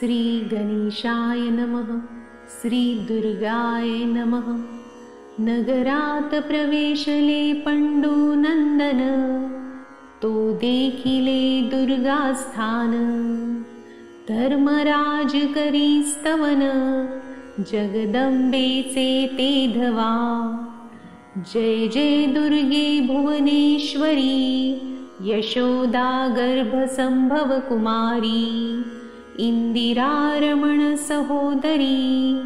श्री गणेशाय नमः। श्री दुर्गाय नमः। नगरात प्रवेशले पंडुनंदन, तो देखिले दुर्गास्थान। धर्मराज करी स्तवन, जगदंबेचे ते धवा। जय जय दुर्गे भुवनेश्वरी, यशोदा गर्भसंभव कुमारी। इंदिरा रमण सहोदरी,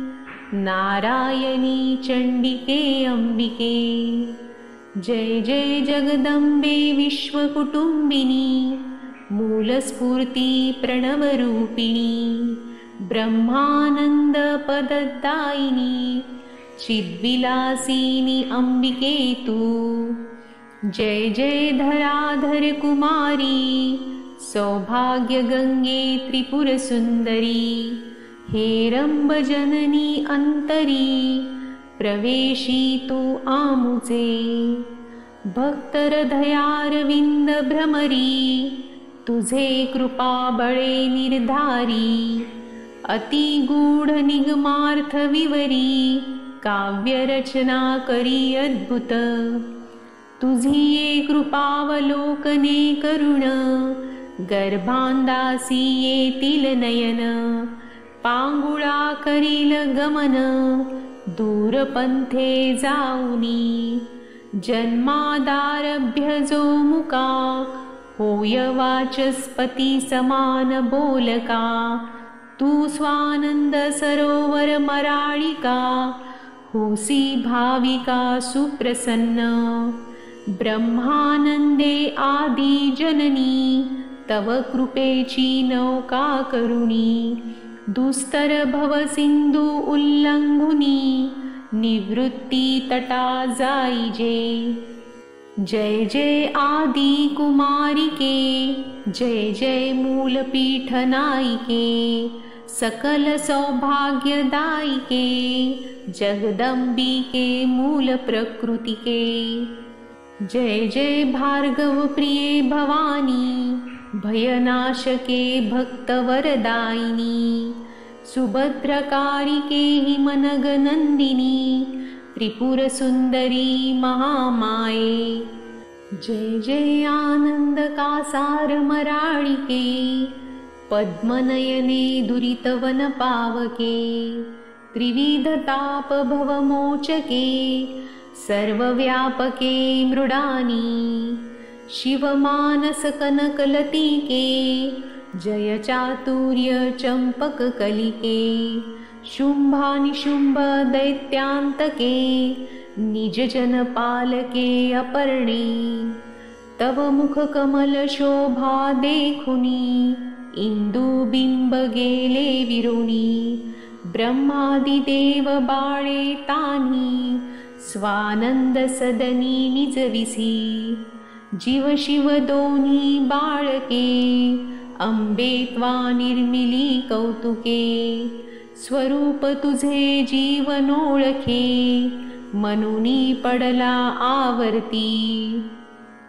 नारायणी चंडिके अंबिके। जय जय जगदंबे विश्वकुटुंबिनी, मूलस्फूर्ति प्रणवरूपिणी। ब्रह्मानंद पददायिनी, चिद्विलासिनी अंबिके तू। जय जय धराधर कुमारी, सौभाग्य गंगे त्रिपुर सुंदरी। हेरंब जननी अंतरी, प्रवेशितु आमुचे। भक्तहृदयारविंद भ्रमरी, तुझे कृपा बळे निर्धारी। अति गूढ निगमार्थ विवरी, काव्यरचना करी अद्भुत। तुझी ये कृपावलोकने करुण, गर्भांदासी येतील नयन। पांगुळा करील गमन, दूरपंथे जाऊनी। जन्मादारभ्य जो मुका, होय वाचस्पती समान बोलका। तू स्वानंद सरोवर मराळिका, होसी भाविका सुप्रसन्न। ब्रह्मानंदे आदि जननी, तव कृपेची नौका करुणी। दुस्तर भव सिंधू उल्लंघुनी, निवृत्ती तटा जाईजे। जय जय आदि कुमारिके, जय जय मूलपीठ नायिके। सकल सौभाग्यदायिके, जगदंबिके मूल प्रकृतिके। जय जय भार्गव प्रिये भवानी, भयनाशके भक्तवरदायिनी। सुभद्रकारिके हिमनगनंदिनी, त्रिपुर सुंदरी महामाये। जय जय आनंद कासार मराळिके, पद्मनयने दुरितवन पावके। त्रिविध ताप भवमोचके, सर्वव्यापके मृडानी। शिवमानस कनकलतिके, जय चातुर्य चंपक कलिके। शुंभानिशुंभ दैत्यांतके, निज जन पालके अपर्णे। तव मुख कमल शोभा देखुनी, इंदुबिंब गेले विरुणी। ब्रह्मादिदेव बाळे तानी, स्वानंद सदनी निजविसी। जीव शिव दोन्ही बाळके, अंबे त्वा निर्मिली कौतुके। स्वरूप तुझे जीवनोळखे, मनुनी पडला आवर्ती।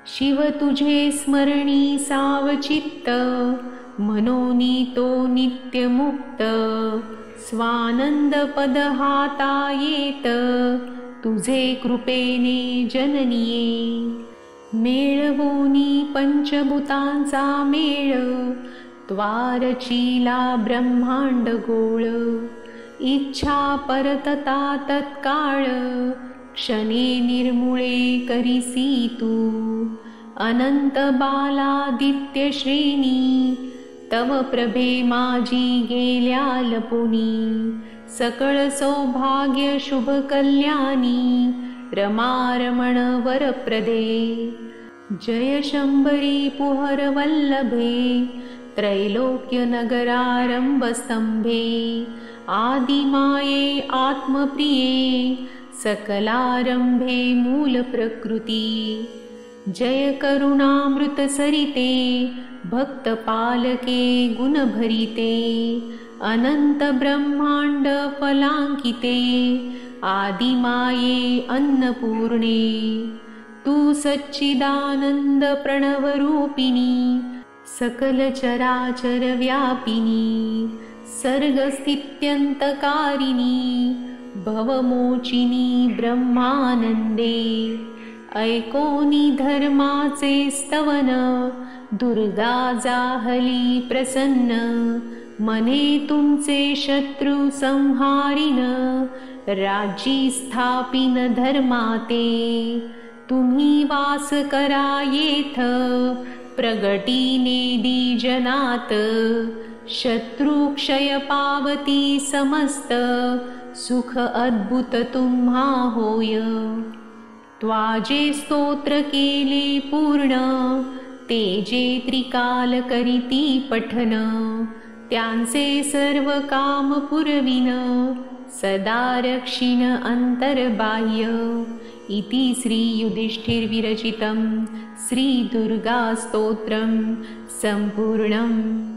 शिव तुझे स्मरणी सावचित्त, मनोनी तो नित्यमुक्त। स्वानंद पद हाता येत, तुझे कृपेने जननिये। मेळवोनी पंचभूतांचा मेळ, त्वारचिला ब्रह्मांड गोळ। इच्छा परतता तत्काळ, क्षणे निर्मुळे करिसी तू। अनंत बालादित्य श्रेणी, तव प्रभे माझी गेल्या लपुनी। सकळ सौभाग्य शुभ कल्याणी, रमारमण वरप्रदे। जय शंभरी पुहर वल्लभे, त्रैलोक्य नगरारंभ स्तंभे। आदिमाये आत्मप्रिये, सकलारंभे मूल प्रकृती। जय करुणामृत सरिते, भक्त पालके गुणभरिते। अनंत ब्रह्मांड फलांकिते, आदिमाये अन्नपूर्णे। तू सच्चिदानंद प्रणवरूपिणी, सकल चराचर व्यापिनी। सर्गस्थित्यन्तकारिणी भवमोचिनी ब्रह्मानंदे। ऐकोनी धर्माचे स्तवन दुर्गा जाहली प्रसन्न। मने तुमचे शत्रु संहारिन राज्यी स्थापिन धर्माते। तुम्ही वास करा येथ प्रगटीने दीजनात। शत्रु क्षय पावती समस्त सुख अद्भुत तुम्हा होय। त्वाजे स्तोत्र केले पूर्ण ते जे त्रिकाल करीती पठन। त्यांचे सर्व काम पुरविन सदा रक्षिण अंतर्बाह्य। इति श्री युधिष्ठिरविरचितं श्री दुर्गा स्तोत्रं संपूर्णम्।